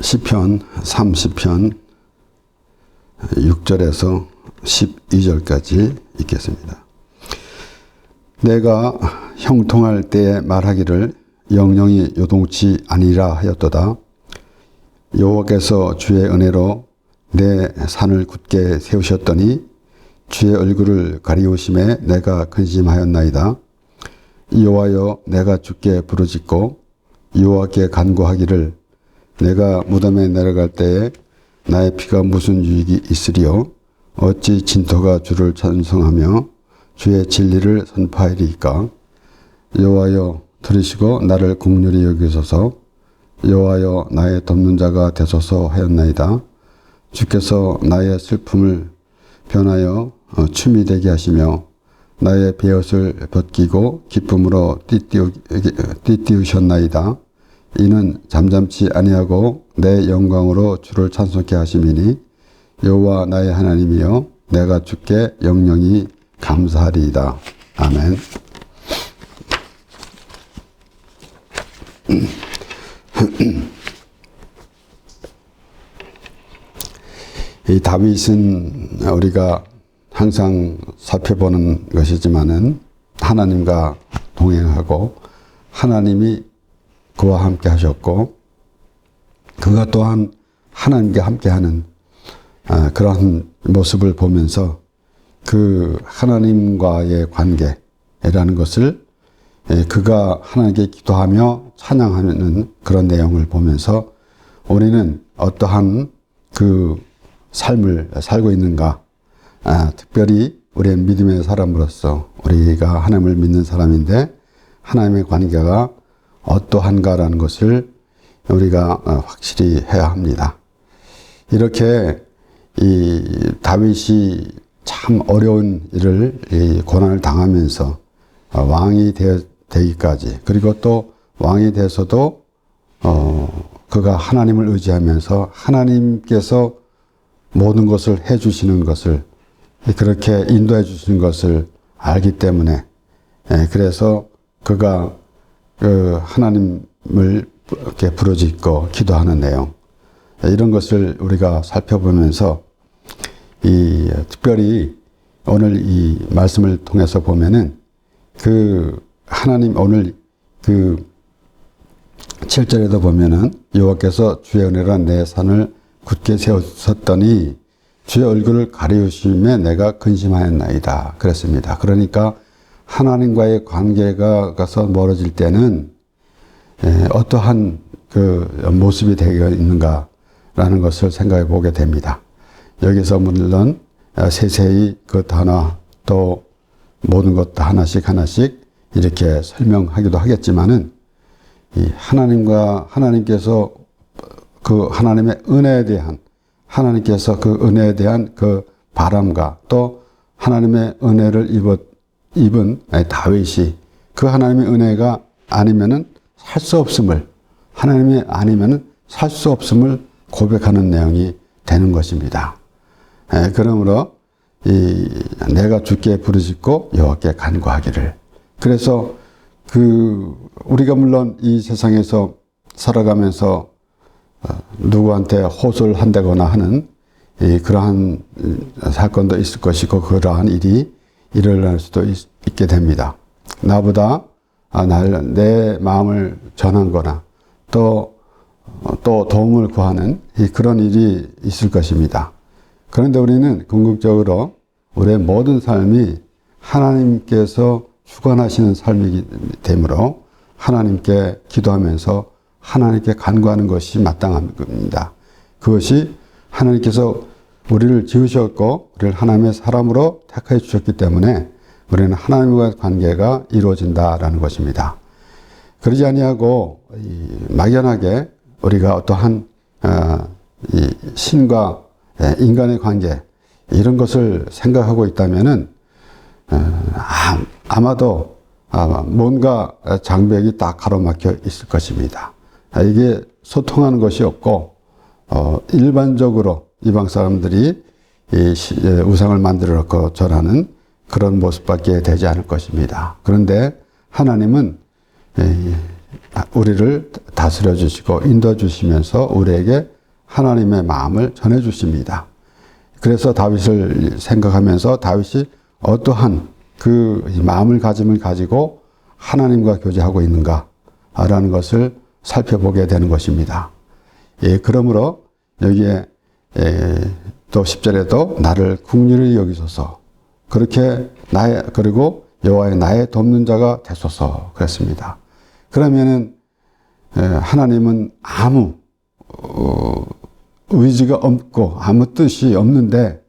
시편 30편 6절에서 12절까지 읽겠습니다. 내가 형통할 때에 말하기를 영영이 요동치 아니라 하였도다. 여호와께서 주의 은혜로 내 산을 굳게 세우셨더니 주의 얼굴을 가리우심에 내가 근심하였나이다. 여호와여, 내가 주께 부르짖고 여호와께 간구하기를 내가 무덤에 내려갈 때에 나의 피가 무슨 유익이 있으리요? 어찌 진토가 주를 찬송하며 주의 진리를 선포하리이까? 여호와여, 들으시고 나를 긍휼히 여기소서. 여호와여, 나의 돕는 자가 되소서 하였나이다. 주께서 나의 슬픔을 변하여 춤이 되게 하시며 나의 베옷을 벗기고 기쁨으로 띠띠우셨나이다. 이는 잠잠치 아니하고 내 영광으로 주를 찬송케 하심이니 여호와 나의 하나님이여, 내가 주께 영영이 감사하리이다. 아멘. 이 다윗은 우리가 항상 살펴보는 것이지만은 하나님과 동행하고 하나님이 그와 함께 하셨고 그가 또한 하나님께 함께하는 그런 모습을 보면서 그 하나님과의 관계라는 것을 그가 하나님께 기도하며 찬양하는 그런 내용을 보면서 우리는 어떠한 그 삶을 살고 있는가, 특별히 우리의 믿음의 사람으로서 우리가 하나님을 믿는 사람인데 하나님의 관계가 어떠한가라는 것을 우리가 확실히 해야 합니다. 이렇게 이 다윗이 참 어려운 일을 고난을 당하면서 왕이 되기까지, 그리고 또 왕이 돼서도 그가 하나님을 의지하면서 하나님께서 모든 것을 해주시는 것을, 그렇게 인도해 주시는 것을 알기 때문에, 그래서 그가 그 하나님을 이렇게 부르짖고 기도하는 내용, 이런 것을 우리가 살펴보면서 특별히 오늘 이 말씀을 통해서 보면은 그 하나님, 오늘 그 7절에도 보면은 여호와께서 주의 은혜로 내 산을 굳게 세우셨더니 주의 얼굴을 가리우심에 내가 근심하였나이다 그랬습니다. 그러니까 하나님과의 관계가 가서 멀어질 때는 어떠한 그 모습이 되어 있는가라는 것을 생각해 보게 됩니다. 여기서 물론 세세히 그 단어 또 모든 것 다 하나씩 이렇게 설명하기도 하겠지만은 이 하나님께서 그 하나님의 은혜에 대한, 하나님께서 그 은혜에 대한 그 바람과 또 하나님의 은혜를 입은 다윗이 그 하나님의 은혜가 아니면은 살 수 없음을, 하나님이 아니면은 살 수 없음을 고백하는 내용이 되는 것입니다. 그러므로 내가 주께 부르짖고 여호와께 간구하기를. 그래서 우리가 물론 이 세상에서 살아가면서 누구한테 호소를 한다거나 하는 그러한 사건도 있을 것이고 그러한 일이 일어날 수도 있게 됩니다. 나보다 내 마음을 전한 거나 또 도움을 구하는 그런 일이 있을 것입니다. 그런데 우리는 궁극적으로 우리의 모든 삶이 하나님께서 주관하시는 삶이기 되므로 하나님께 기도하면서 하나님께 간구하는 것이 마땅한 겁니다. 그것이 하나님께서 우리를 지으셨고 우리를 하나님의 사람으로 택하여 주셨기 때문에 우리는 하나님과의 관계가 이루어진다라는 것입니다. 그러지 아니하고 막연하게 우리가 어떠한 신과 인간의 관계 이런 것을 생각하고 있다면은 아마도 뭔가 장벽이 딱 가로막혀 있을 것입니다. 이게 소통하는 것이 없고 일반적으로 이방 사람들이 우상을 만들어 놓고 절하는 그런 모습밖에 되지 않을 것입니다. 그런데 하나님은 우리를 다스려 주시고 인도해 주시면서 우리에게 하나님의 마음을 전해 주십니다. 그래서 다윗을 생각하면서 다윗이 어떠한 그 마음을 가지고 하나님과 교제하고 있는가라는 것을 살펴보게 되는 것입니다. 예, 그러므로 여기에 또 10절에도 나를 긍휼히 여기소서 그렇게 그리고 여호와의 나의 돕는 자가 되소서 그랬습니다. 그러면은 하나님은 아무 의지가 없고 아무 뜻이 없는데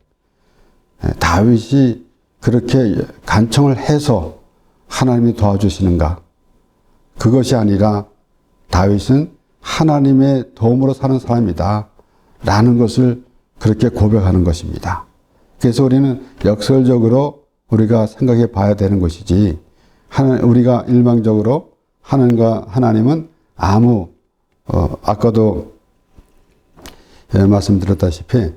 다윗이 그렇게 간청을 해서 하나님이 도와주시는가? 그것이 아니라 다윗은 하나님의 도움으로 사는 사람이다 라는 것을 그렇게 고백하는 것입니다. 그래서 우리는 역설적으로 우리가 생각해 봐야 되는 것이지 우리가 일방적으로 하나님은 아무 아까도 말씀드렸다시피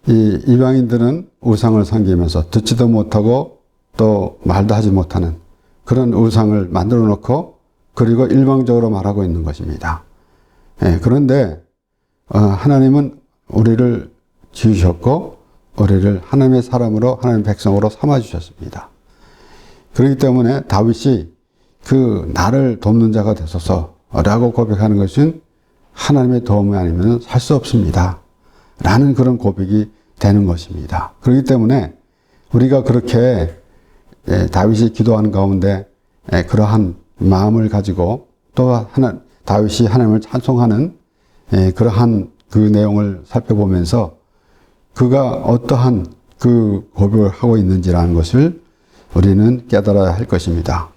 이 이방인들은 우상을 섬기면서 듣지도 못하고 또 말도 하지 못하는 그런 우상을 만들어 놓고 그리고 일방적으로 말하고 있는 것입니다. 그런데 하나님은 우리를 지으셨고 우리를 하나님의 사람으로 하나님의 백성으로 삼아주셨습니다. 그렇기 때문에 다윗이 그 나를 돕는 자가 되소서라고 고백하는 것은 하나님의 도움이 아니면 살 수 없습니다. 라는 그런 고백이 되는 것입니다. 그렇기 때문에 우리가 그렇게 다윗이 기도하는 가운데 그러한 마음을 가지고 또 다윗이 하나님을 찬송하는 그러한 그 내용을 살펴보면서 그가 어떠한 그 고백을 하고 있는지라는 것을 우리는 깨달아야 할 것입니다.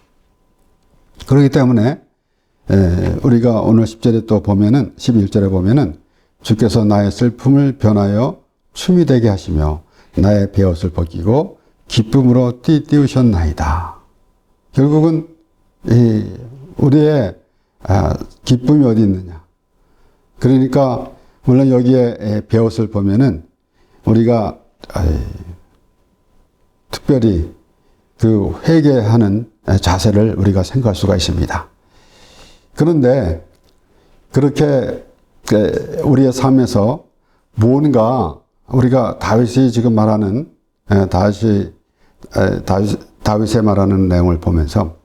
그렇기 때문에 우리가 오늘 10절에 또 보면은 11절에 보면은 주께서 나의 슬픔을 변하여 춤이 되게 하시며 나의 베옷을 벗기고 기쁨으로 띠띠우셨나이다. 결국은 우리의 기쁨이 어디 있느냐. 그러니까 물론 여기에 베옷을 보면은 우리가 특별히 그 회개하는 자세를 우리가 생각할 수가 있습니다. 그런데 그렇게 우리의 삶에서 무언가 우리가 다윗이 지금 말하는 다윗의 말하는 내용을 보면서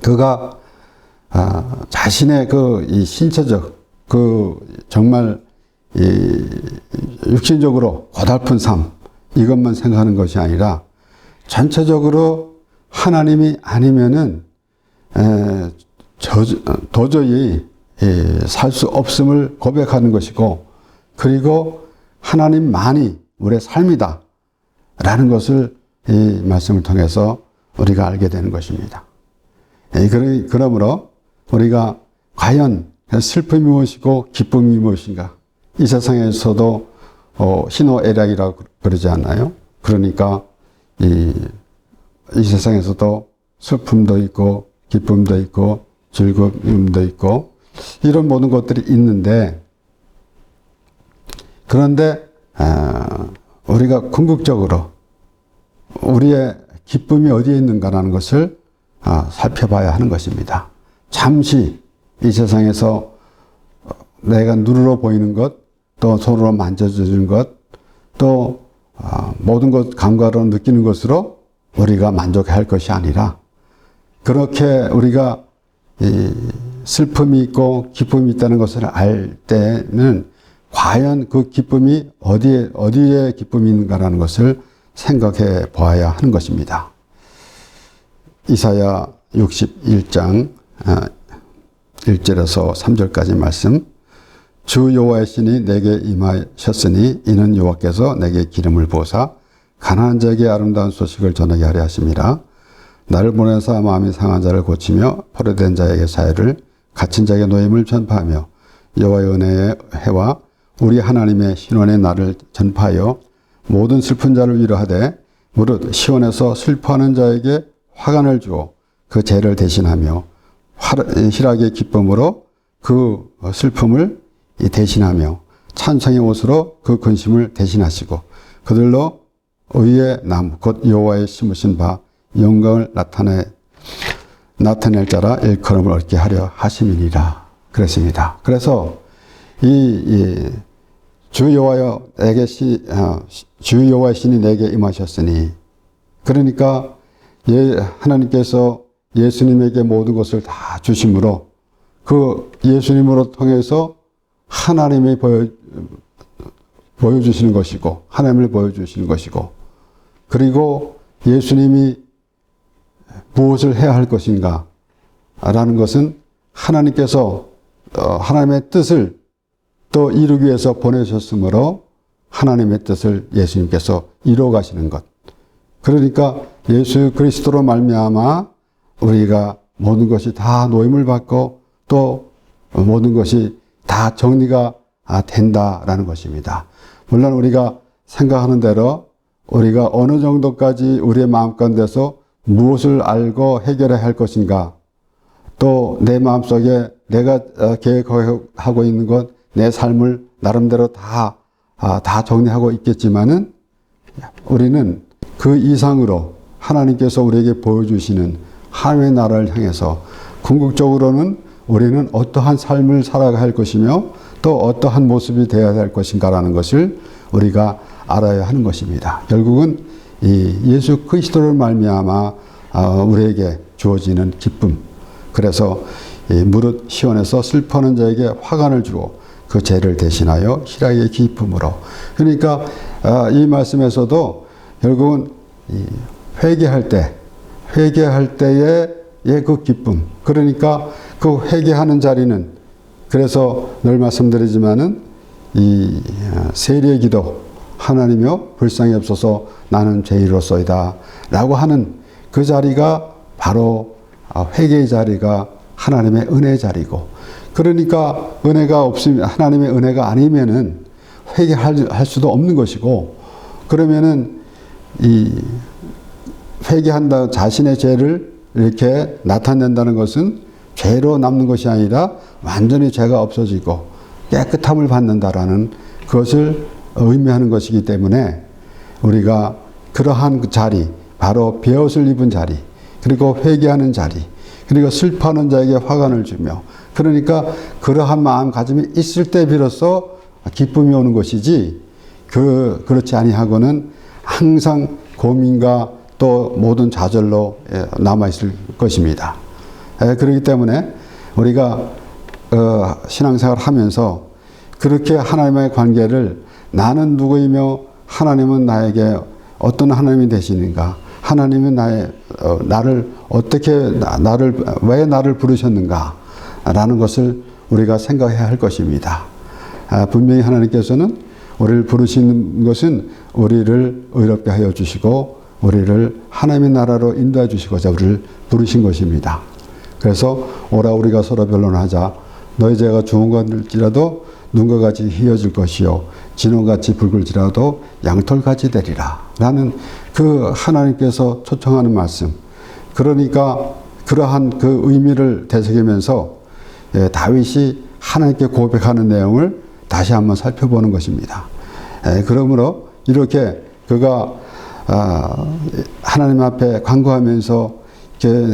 그가 자신의 이 신체적 정말 육신적으로 고달픈 삶 이것만 생각하는 것이 아니라 전체적으로 하나님이 아니면은 도저히 살 수 없음을 고백하는 것이고 그리고 하나님만이 우리의 삶이다 라는 것을 이 말씀을 통해서 우리가 알게 되는 것입니다. 그러므로 우리가 과연 슬픔이 무엇이고 기쁨이 무엇인가 이 세상에서도 희노애락이라고 그러지 않나요? 그러니까 이 세상에서도 슬픔도 있고 기쁨도 있고 즐거움도 있고 이런 모든 것들이 있는데 그런데 우리가 궁극적으로 우리의 기쁨이 어디에 있는가라는 것을 살펴봐야 하는 것입니다. 잠시 이 세상에서 내가 눈으로 보이는 것, 또 손으로 만져주는 것, 또 모든 것 감각으로 느끼는 것으로 우리가 만족할 것이 아니라 그렇게 우리가 슬픔이 있고 기쁨이 있다는 것을 알 때는 과연 그 기쁨이 어디에 기쁨이 있는가라는 것을 생각해 보아야 하는 것입니다. 이사야 61장 1절에서 3절까지 말씀. 주 여호와의 신이 내게 임하셨으니 이는 여호와께서 내게 기름을 부어사 가난한 자에게 아름다운 소식을 전하게 하려 하심이라. 나를 보내사 마음이 상한 자를 고치며 포로된 자에게 사회를 갇힌 자에게 노임을 전파하며 여호와의 은혜의 해와 우리 하나님의 신원의 날을 전파하여 모든 슬픈 자를 위로하되 무릇 시온에서 슬퍼하는 자에게 화관을 주어 그 죄를 대신하며 희락의 기쁨으로 그 슬픔을 대신하며 찬송의 옷으로 그 근심을 대신하시고 그들로 의의 나무 곧 여호와의 심으신 바 영광을 나타내 나타낼 자라 일컬음을 얻게 하려 하심이니라 그랬습니다. 그래서 주 여호와의 신이 내게 임하셨으니, 그러니까 하나님께서 예수님에게 모든 것을 다 주심으로 그 예수님으로 통해서 하나님이 보여주시는 것이고, 하나님을 보여주시는 것이고, 그리고 예수님이 무엇을 해야 할 것인가 라는 것은 하나님께서 하나님의 뜻을 또 이루기 위해서 보내셨으므로 하나님의 뜻을 예수님께서 이루어 가시는 것. 그러니까 예수 그리스도로 말미암아 우리가 모든 것이 다 노임을 받고 또 모든 것이 다 정리가 된다라는 것입니다. 물론 우리가 생각하는 대로 우리가 어느 정도까지 우리의 마음 가운데서 무엇을 알고 해결해야 할 것인가, 또 내 마음속에 내가 계획하고 있는 것, 내 삶을 나름대로 다 정리하고 있겠지만은 우리는 그 이상으로 하나님께서 우리에게 보여주시는 하나님의 나라를 향해서 궁극적으로는 우리는 어떠한 삶을 살아가야 할 것이며 또 어떠한 모습이 되어야 할 것인가라는 것을 우리가 알아야 하는 것입니다. 결국은 이 예수 그리스도를 말미암아 우리에게 주어지는 기쁨. 그래서 무릇 시온에서 슬퍼하는 자에게 화관을 주고 그 죄를 대신하여 희락의 기쁨으로. 그러니까 이 말씀에서도 결국은 회개할 때의 그 기쁨. 그러니까 그 회개하는 자리는, 그래서 늘 말씀드리지만은 이 세리의 기도, 하나님이여 불쌍히 없어서 나는 죄인으로소이다 라고 하는 그 자리가 바로 회개의 자리가 하나님의 은혜의 자리고, 그러니까 은혜가 없으면, 하나님의 은혜가 아니면은 회개할 수도 없는 것이고, 그러면은 이 회개한다, 자신의 죄를 이렇게 나타낸다는 것은 죄로 남는 것이 아니라 완전히 죄가 없어지고 깨끗함을 받는다라는 그것을 의미하는 것이기 때문에 우리가 그러한 그 자리, 바로 베옷을 입은 자리, 그리고 회개하는 자리, 그리고 슬퍼하는 자에게 화관을 주며, 그러니까 그러한 마음가짐이 있을 때 비로소 기쁨이 오는 것이지, 그렇지 아니하고는 항상 고민과 또 모든 좌절로 남아있을 것입니다. 그렇기 때문에 우리가 신앙생활 하면서 그렇게 하나님의 관계를, 나는 누구이며 하나님은 나에게 어떤 하나님이 되시는가, 하나님은 나를 어떻게, 왜 나를 부르셨는가 라는 것을 우리가 생각해야 할 것입니다. 분명히 하나님께서는 우리를 부르시는 것은 우리를 의롭게 하여 주시고 우리를 하나님의 나라로 인도해 주시고자 우리를 부르신 것입니다. 그래서 오라 우리가 서로 변론하자. 너희 죄가 주홍같을지라도 눈과 같이 희어질 것이요 진홍같이 붉을지라도 양털같이 되리라 라는 그 하나님께서 초청하는 말씀. 그러니까 그러한 그 의미를 되새기면서 다윗이 하나님께 고백하는 내용을 다시 한번 살펴보는 것입니다. 그러므로 이렇게 그가 하나님 앞에 간구하면서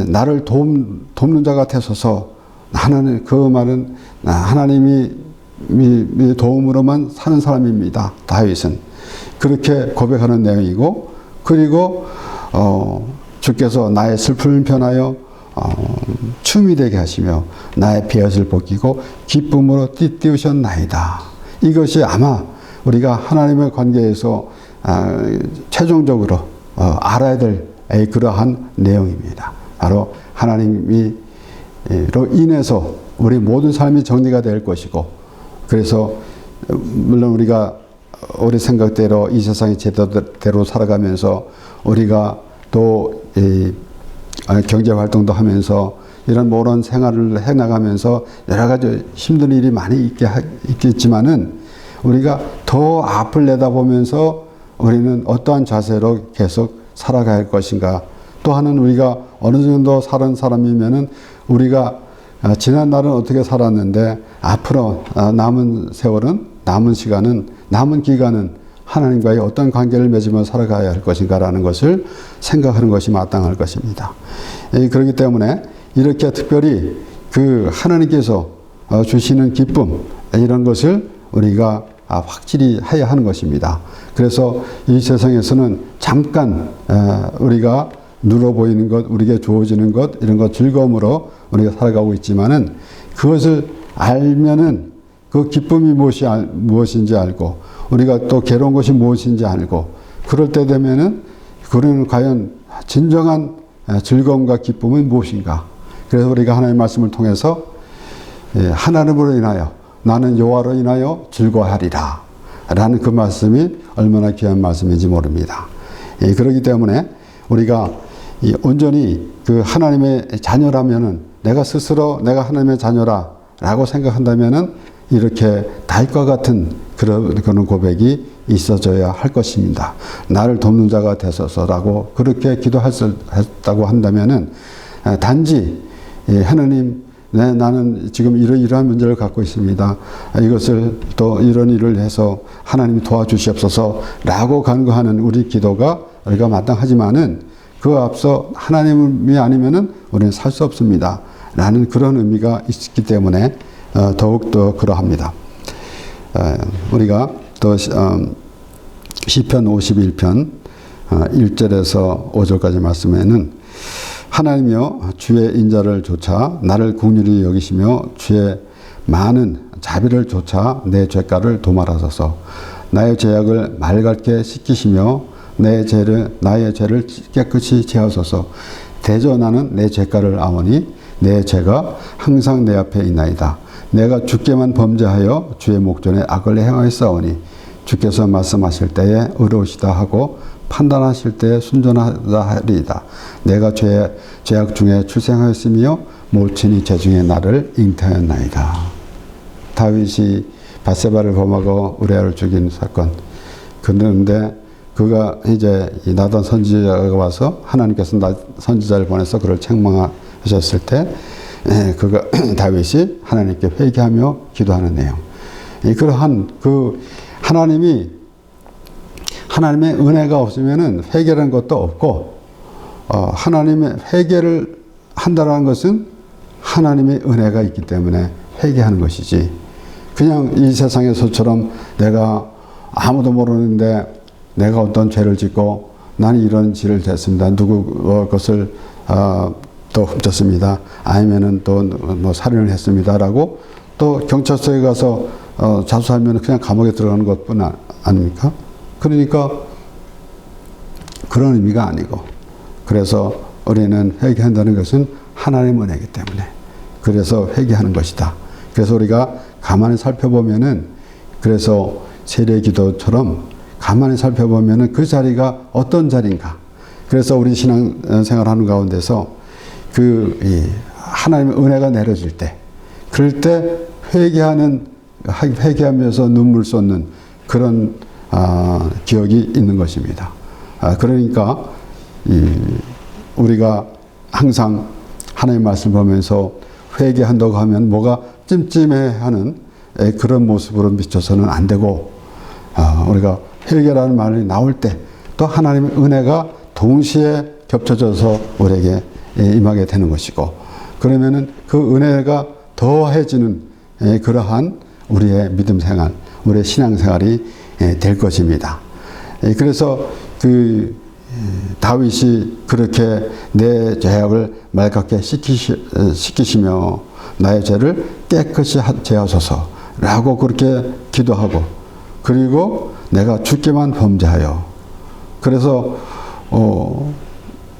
나를 돕는 자 같아서서, 하나님, 그 말은 하나님이 도움으로만 사는 사람입니다. 다윗은 그렇게 고백하는 내용이고, 그리고 주께서 나의 슬픔을 변하여 춤이 되게 하시며 나의 베옷을 벗기고 기쁨으로 띠띠우셨나이다. 이것이 아마 우리가 하나님의 관계에서 최종적으로 알아야 될 그러한 내용입니다. 바로 하나님으로 인해서 우리 모든 삶이 정리가 될 것이고, 그래서 물론 우리가 우리 생각대로 이 세상의 제도대로 살아가면서 우리가 또 경제활동도 하면서 이런 모든 생활을 해나가면서 여러 가지 힘든 일이 많이 있겠지만은 우리가 더 앞을 내다보면서 우리는 어떠한 자세로 계속 살아가야 할 것인가. 또 하나는 우리가 어느 정도 살은 사람이면은 우리가 지난 날은 어떻게 살았는데 앞으로 남은 세월은, 남은 시간은, 남은 기간은 하나님과의 어떤 관계를 맺으며 살아가야 할 것인가라는 것을 생각하는 것이 마땅할 것입니다. 그렇기 때문에 이렇게 특별히 그 하나님께서 주시는 기쁨, 이런 것을 우리가 확실히 해야 하는 것입니다. 그래서 이 세상에서는 잠깐 우리가 눈으로 보이는 것, 우리에게 주어지는 것, 이런 것 즐거움으로 우리가 살아가고 있지만은 그것을 알면은 그 기쁨이 무엇인지 알고, 우리가 또 괴로운 것이 무엇인지 알고, 그럴 때 되면은 그는 과연 진정한 즐거움과 기쁨은 무엇인가. 그래서 우리가 하나님의 말씀을 통해서 하나님으로 인하여, 나는 여호와로 인하여 즐거워하리라 라는 그 말씀이 얼마나 귀한 말씀인지 모릅니다. 그렇기 때문에 우리가 온전히 그 하나님의 자녀라면은, 내가 스스로 내가 하나님의 자녀라 라고 생각한다면은 이렇게 다윗과 같은 그런 고백이 있어져야 할 것입니다. 나를 돕는 자가 되소서라고 그렇게 기도했다고 한다면은, 단지 하나님, 나는 지금 이러한 문제를 갖고 있습니다. 이것을 또 이런 일을 해서 하나님이 도와주시옵소서 라고 간구하는 우리 기도가 우리가 마땅하지만은, 그 앞서 하나님이 아니면은 우리는 살 수 없습니다 라는 그런 의미가 있기 때문에 더욱더 그러합니다. 우리가 또 시편 51편 1절에서 5절까지 말씀에는, 하나님이여 주의 인자를 좇아 나를 긍휼히 여기시며 주의 많은 자비를 좇아 내 죄가를 도말하소서. 나의 죄악을 맑게 씻기시며 나의 죄를 깨끗이 제하소서. 대저 나는 내 죄가를 아오니 내 죄가 항상 내 앞에 있나이다. 내가 주께만 범죄하여 주의 목전에 악을 행하였사오니 주께서 말씀하실 때에 의로우시다 하고 판단하실 때에 순전하다 하리이다. 내가 죄악 중에 출생하였으며 모친이 죄 중에 나를 잉태하였나이다. 다윗이 밧세바를 범하고 우리아를 죽인 사건. 그런데 그가 이제 나단 선지자가 와서 하나님께서 선지자를 보내서 그를 책망하셨을 때 그가 다윗이 하나님께 회개하며 기도하는 내용. 그러한 그 하나님의 은혜가 없으면은 회개라는 것도 없고, 하나님의 회개를 한다는 것은 하나님의 은혜가 있기 때문에 회개하는 것이지, 그냥 이 세상에서처럼 내가 아무도 모르는데 내가 어떤 죄를 짓고 나는 이런 죄를 됐습니다. 누구 것을 또 훔쳤습니다. 아니면은 또 뭐 살인을 했습니다라고 또 경찰서에 가서 자수하면 그냥 감옥에 들어가는 것뿐 아닙니까? 그러니까 그런 의미가 아니고, 그래서 우리는 회개한다는 것은 하나님의 은혜이기 때문에 그래서 회개하는 것이다. 그래서 우리가 가만히 살펴보면은, 그래서 세례 기도처럼 가만히 살펴보면은 그 자리가 어떤 자리인가. 그래서 우리 신앙생활하는 가운데서 하나님의 은혜가 내려질 때, 그럴 때 회개하면서 눈물 쏟는 그런 기억이 있는 것입니다. 그러니까 우리가 항상 하나님의 말씀 보면서 회개한다고 하면 뭐가 찜찜해하는 그런 모습으로 비춰서는 안 되고, 우리가 회개라는 말이 나올 때 또 하나님의 은혜가 동시에 겹쳐져서 우리에게 임하게 되는 것이고, 그러면은 그 은혜가 더해지는 그러한 우리의 믿음 생활, 우리의 신앙 생활이 될 것입니다. 그래서 다윗이 그렇게 내 죄악을 맑게 씻기시며 나의 죄를 깨끗이 제하소서라고 그렇게 기도하고, 그리고 내가 주께만 범죄하여, 그래서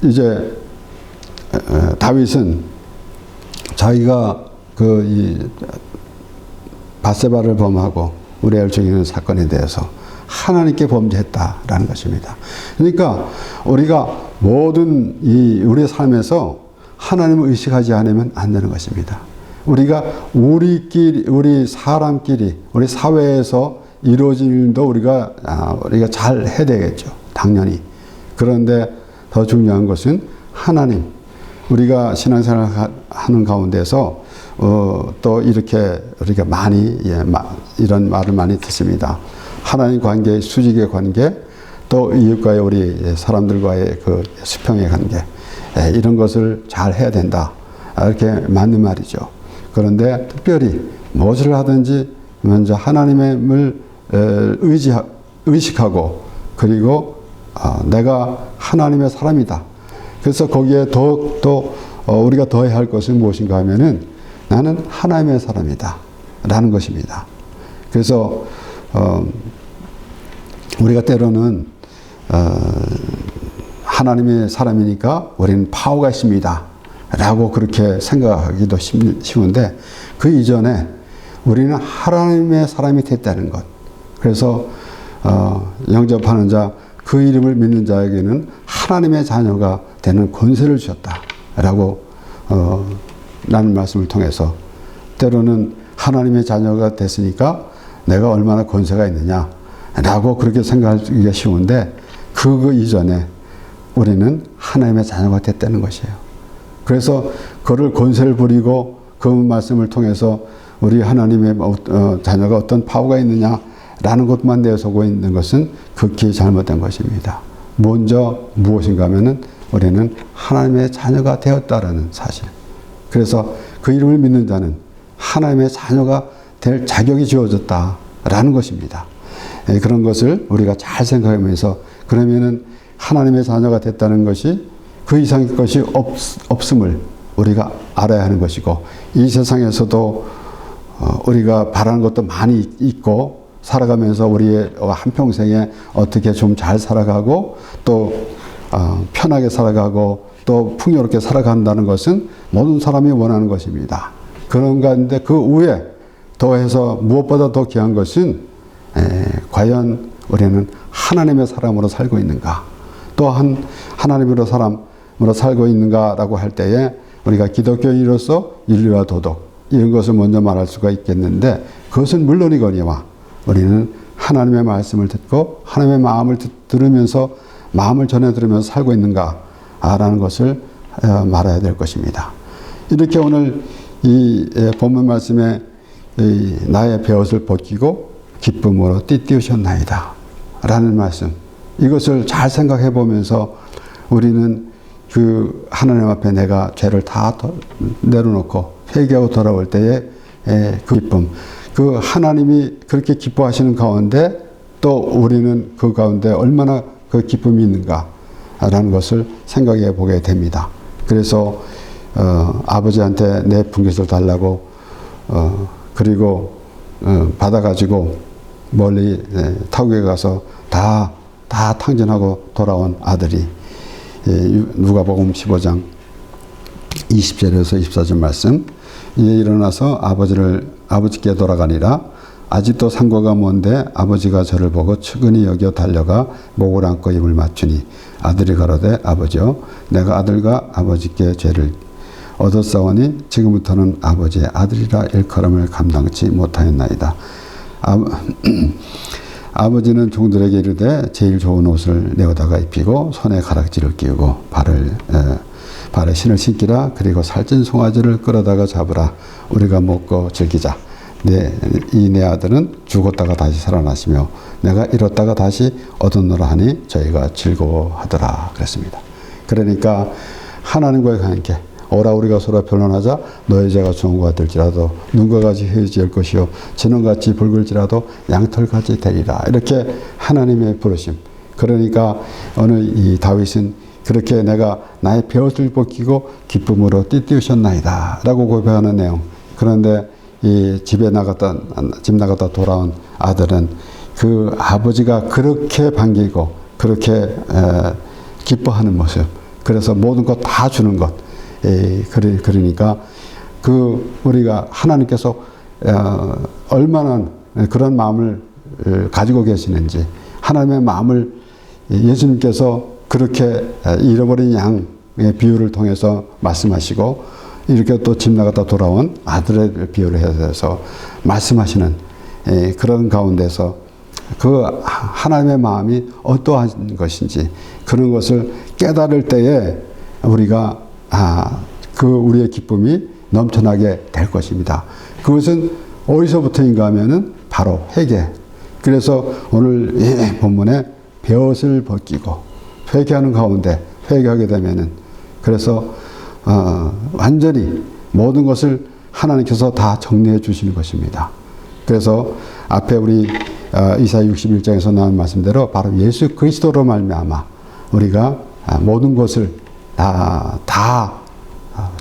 이제 다윗은 자기가 밧세바를 범하고 우리아를 죽이는 사건에 대해서 하나님께 범죄했다라는 것입니다. 그러니까 우리가 모든 우리의 삶에서 하나님을 의식하지 않으면 안 되는 것입니다. 우리가 우리 사람끼리, 우리 사회에서 이루어진 일도 우리가 잘 해야 되겠죠. 당연히. 그런데 더 중요한 것은 하나님, 우리가 신앙생활 하는 가운데서 또 이렇게 우리가 많이 이런 말을 많이 듣습니다. 하나님 관계, 수직의 관계, 또 이웃과의 우리 사람들과의 그 수평의 관계, 이런 것을 잘 해야 된다. 이렇게 맞는 말이죠. 그런데 특별히 무엇을 하든지 먼저 하나님을 의식하고 그리고 내가 하나님의 사람이다. 그래서 거기에 더욱더 우리가 더해야 할 것은 무엇인가 하면은 나는 하나님의 사람이다 라는 것입니다. 그래서 우리가 때로는 하나님의 사람이니까 우리는 파워가 있습니다 라고 그렇게 생각하기도 쉬운데 그 이전에 우리는 하나님의 사람이 됐다는 것. 그래서 영접하는 자, 그 이름을 믿는 자에게는 하나님의 자녀가 되는 권세를 주셨다 라고 라는 말씀을 통해서 때로는 하나님의 자녀가 됐으니까 내가 얼마나 권세가 있느냐 라고 그렇게 생각하기가 쉬운데 그 이전에 우리는 하나님의 자녀가 됐다는 것이에요. 그래서 그를 권세를 부리고 그 말씀을 통해서 우리 하나님의 자녀가 어떤 파워가 있느냐라는 것만 내세우고 있는 것은 극히 잘못된 것입니다. 먼저 무엇인가 하면은 우리는 하나님의 자녀가 되었다라는 사실. 그래서 그 이름을 믿는 자는 하나님의 자녀가 될 자격이 주어졌다라는 것입니다. 그런 것을 우리가 잘 생각하면서 그러면은 하나님의 자녀가 됐다는 것이 그 이상의 것이 없음을 우리가 알아야 하는 것이고 이 세상에서도 우리가 바라는 것도 많이 있고 살아가면서 우리의 한평생에 어떻게 좀 잘 살아가고 또 편하게 살아가고 또 풍요롭게 살아간다는 것은 모든 사람이 원하는 것입니다. 그런 가운데 그 위에 더해서 무엇보다 더 귀한 것은 과연 우리는 하나님의 사람으로 살고 있는가 또한 하나님으로 사람으로 살고 있는가라고 할 때에 우리가 기독교인으로서 윤리와 도덕 이런 것을 먼저 말할 수가 있겠는데 그것은 물론이거니와 우리는 하나님의 말씀을 듣고 하나님의 마음을 들으면서 마음을 전해 들으면서 살고 있는가라는 것을 말해야 될 것입니다. 이렇게 오늘 이 본문 말씀에 나의 베옷을 벗기고 기쁨으로 띠띠우셨나이다 라는 말씀 이것을 잘 생각해 보면서 우리는 그 하나님 앞에 내가 죄를 다 내려놓고 회개하고 돌아올 때의 그 기쁨 그 하나님이 그렇게 기뻐하시는 가운데 또 우리는 그 가운데 얼마나 그 기쁨이 있는가 라는 것을 생각해 보게 됩니다. 그래서 아버지한테 내 분깃을 달라고 그리고 받아가지고 멀리 타국에 가서 다 탕진하고 돌아온 아들이 누가복음 15장 20절에서 24절 말씀 일어나서 아버지께 돌아가니라 아직도 상고가 먼데 아버지가 저를 보고 측은히 여겨 달려가 목을 안고 입을 맞추니 아들이 가로되 아버지여 내가 아들과 아버지께 죄를 얻었사오니 지금부터는 아버지의 아들이라 일컬음을 감당치 못하였나이다. 아버지는 종들에게 이르되 제일 좋은 옷을 내어다가 입히고 손에 가락지를 끼우고 발에 신을 신기라 그리고 살찐 송아지를 끌어다가 잡으라 우리가 먹고 즐기자. 내 아들은 죽었다가 다시 살아나시며 내가 잃었다가 다시 얻었노라 하니 저희가 즐거워하더라 그랬습니다. 그러니까 하나님과의 관계 오라 우리가 서로 변론하자 너의 죄가 주홍과 될지라도 눈과 같이 헤어질 것이요 진홍같이 붉을지라도 양털같이 되리라 이렇게 하나님의 부르심. 그러니까 오늘 이 다윗은 그렇게 내가 나의 베옷을 벗기고 기쁨으로 띠띠우셨나이다 라고 고백하는 내용. 그런데 이 집 나갔다 돌아온 아들은 그 아버지가 그렇게 반기고 그렇게 기뻐하는 모습 그래서 모든 것 다 주는 것 그러니까 우리가 하나님께서 얼마나 그런 마음을 가지고 계시는지 하나님의 마음을 예수님께서 그렇게 잃어버린 양의 비유를 통해서 말씀하시고 이렇게 또 집 나갔다 돌아온 아들의 비유를 해서 말씀하시는 그런 가운데서 그 하나님의 마음이 어떠한 것인지 그런 것을 깨달을 때에 우리가 우리의 기쁨이 넘쳐나게 될 것입니다. 그것은 어디서부터인가 하면은 바로 회개. 그래서 오늘 본문에 베옷을 벗기고 회개하는 가운데 회개하게 되면은 그래서 완전히 모든 것을 하나님께서 다 정리해 주시는 것입니다. 그래서 앞에 우리 이사야 61장에서 나온 말씀대로 바로 예수 그리스도로 말미암아 우리가 모든 것을 다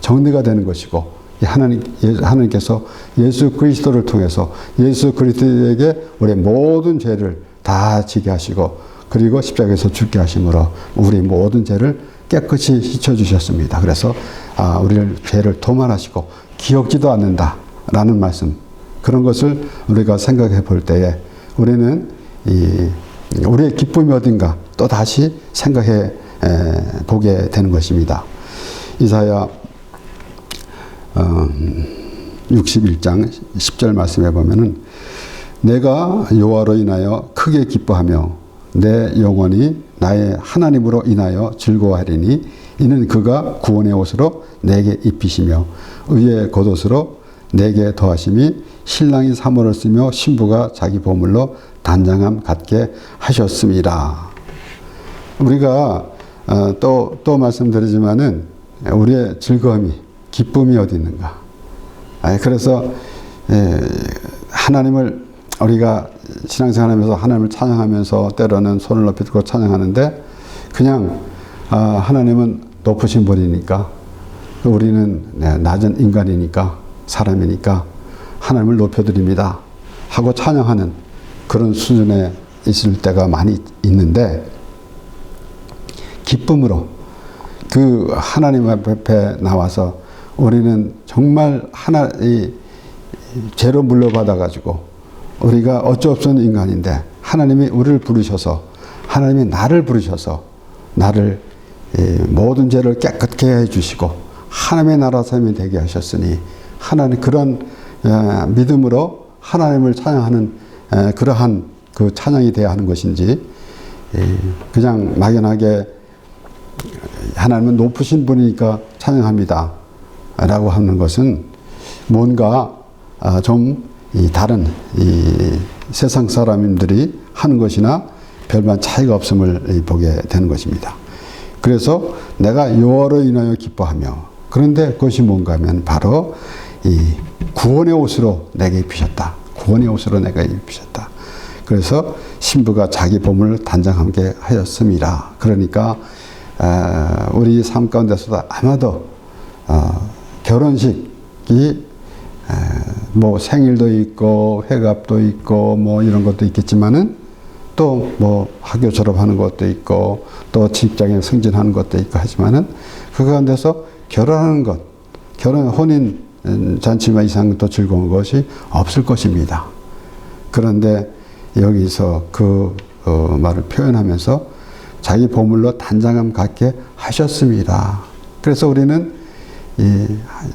정리가 되는 것이고, 하나님께서 예수 그리스도를 통해서 예수 그리스도에게 우리의 모든 죄를 다 지게 하시고, 그리고 십자가에서 죽게 하심으로 우리 모든 죄를 깨끗이 씻어주셨습니다. 그래서 우리를 죄를 도말하시고 기억지도 않는다라는 말씀, 그런 것을 우리가 생각해 볼 때에 우리는 우리의 기쁨이 어딘가 또 다시 생각해 보게 되는 것입니다. 이사야 61장 10절 말씀해 보면은 내가 여호와로 인하여 크게 기뻐하며 내 영혼이 나의 하나님으로 인하여 즐거워하리니 이는 그가 구원의 옷으로 내게 입히시며 의의 겉옷으로 내게 더하심이 신랑이 사모를 쓰며 신부가 자기 보물로 단장함 갖게 하셨습니다. 우리가 또 말씀드리지만은 우리의 즐거움이, 기쁨이 어디 있는가? 그래서 하나님을 우리가 신앙생활하면서 하나님을 찬양하면서 때로는 손을 높이 들고 찬양하는데, 그냥 하나님은 높으신 분이니까, 우리는 낮은 인간이니까, 사람이니까 하나님을 높여드립니다 하고 찬양하는 그런 수준에 있을 때가 많이 있는데, 기쁨으로 그 하나님 앞에 나와서 우리는 정말 이 죄로 물려받아가지고 우리가 어쩔 수 없는 인간인데 하나님이 우리를 부르셔서, 하나님이 나를 부르셔서 나를 모든 죄를 깨끗게 해주시고 하나님의 나라 사람이 되게 하셨으니, 하나님 그런 믿음으로 하나님을 찬양하는 그러한 그 찬양이 되어야 하는 것인지, 그냥 막연하게 하나님은 높으신 분이니까 찬양합니다 라고 하는 것은 뭔가 좀 다른 세상 사람들이 하는 것이나 별반 차이가 없음을 보게 되는 것입니다. 그래서 내가 여호와로 인하여 기뻐하며, 그런데 그것이 뭔가 하면 바로 이 구원의 옷으로 내게 입히셨다. 구원의 옷으로 내가 입히셨다. 그래서 신부가 자기 보물을 단장하게 하였습니다. 그러니까 우리 삶 가운데서도 아마도 결혼식이 뭐 생일도 있고 회갑도 있고 뭐 이런 것도 있겠지만은, 또 뭐 학교 졸업하는 것도 있고 또 직장에 승진하는 것도 있고 하지만은, 그 가운데서 결혼하는 것, 혼인 잔치만 이상 더 즐거운 것이 없을 것입니다. 그런데 여기서 그 말을 표현하면서 자기 보물로 단장함 갖게 하셨습니다. 그래서 우리는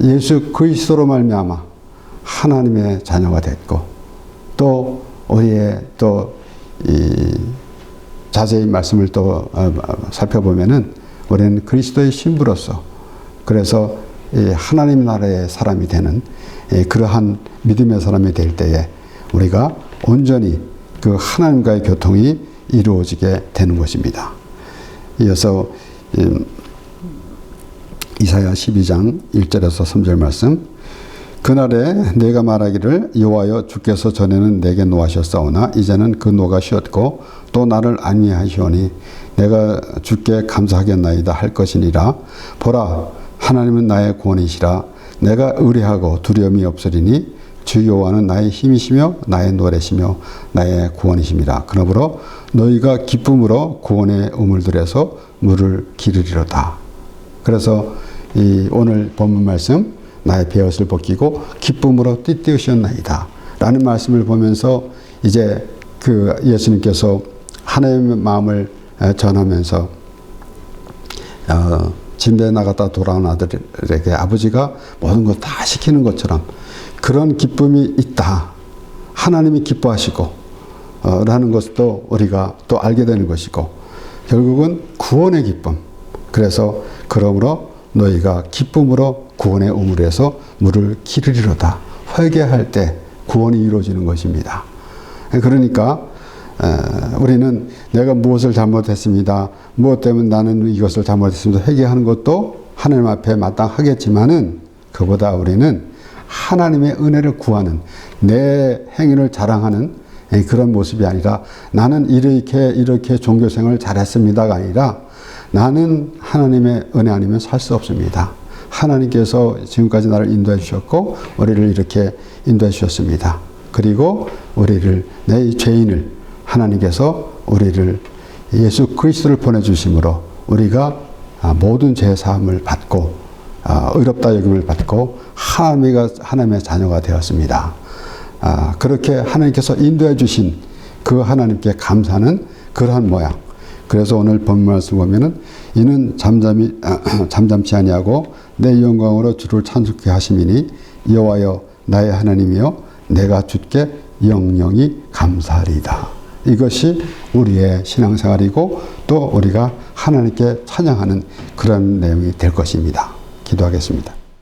예수 그리스도로 말미암아 하나님의 자녀가 됐고, 또 우리의 자세히 말씀을 또 살펴보면은 우리는 그리스도의 신부로서, 그래서 하나님 나라의 사람이 되는 그러한 믿음의 사람이 될 때에 우리가 온전히 그 하나님과의 교통이 이루어지게 되는 것입니다. 이어서 이사야 12장 1절에서 3절 말씀. 그날에 내가 말하기를 여호와여 주께서 전에는 내게 노하셨사오나 이제는 그 노가 쉬었고 또 나를 안위하시오니 내가 주께 감사하겠나이다 할 것이니라. 보라 하나님은 나의 구원이시라. 내가 의뢰하고 두려움이 없으리니 주 여호와는 나의 힘이시며 나의 노래시며 나의 구원이심이라. 그러므로 너희가 기쁨으로 구원의 우물들에서 물을 기르리로다. 그래서 이 오늘 본문 말씀, 나의 베옷을 벗기고 기쁨으로 띠띠우셨나이다 라는 말씀을 보면서, 이제 그 예수님께서 하나님의 마음을 전하면서 진대에 나갔다 돌아온 아들에게 아버지가 모든 것 다 시키는 것처럼 그런 기쁨이 있다, 하나님이 기뻐하시고 라는 것도 우리가 또 알게 되는 것이고, 결국은 구원의 기쁨. 그래서 그러므로 너희가 기쁨으로 구원의 우물에서 물을 기르리로다. 회개할 때 구원이 이루어지는 것입니다. 그러니까 우리는 내가 무엇을 잘못했습니다, 무엇 때문에 나는 이것을 잘못했습니다 회개하는 것도 하나님 앞에 마땅하겠지만은 그보다 우리는 하나님의 은혜를 구하는, 내 행위를 자랑하는 그런 모습이 아니라 나는 이렇게 종교생활을 잘했습니다가 아니라 나는 하나님의 은혜 아니면 살 수 없습니다. 하나님께서 지금까지 나를 인도해 주셨고 우리를 이렇게 인도해 주셨습니다. 그리고 우리를, 내 죄인을 하나님께서 우리를 예수 그리스도를 보내주심으로 우리가 모든 죄 사함을 받고 의롭다 여김을 받고 하나님의 자녀가 되었습니다. 그렇게 하나님께서 인도해 주신 그 하나님께 감사하는 그러한 모양. 그래서 오늘 본문 말씀 보면은 이는 잠잠치 아니하고 내 영광으로 주를 찬송케 하심이니 여호와여 나의 하나님이여 내가 주께 영영이 감사하리이다. 이것이 우리의 신앙생활이고 또 우리가 하나님께 찬양하는 그런 내용이 될 것입니다. 기도하겠습니다.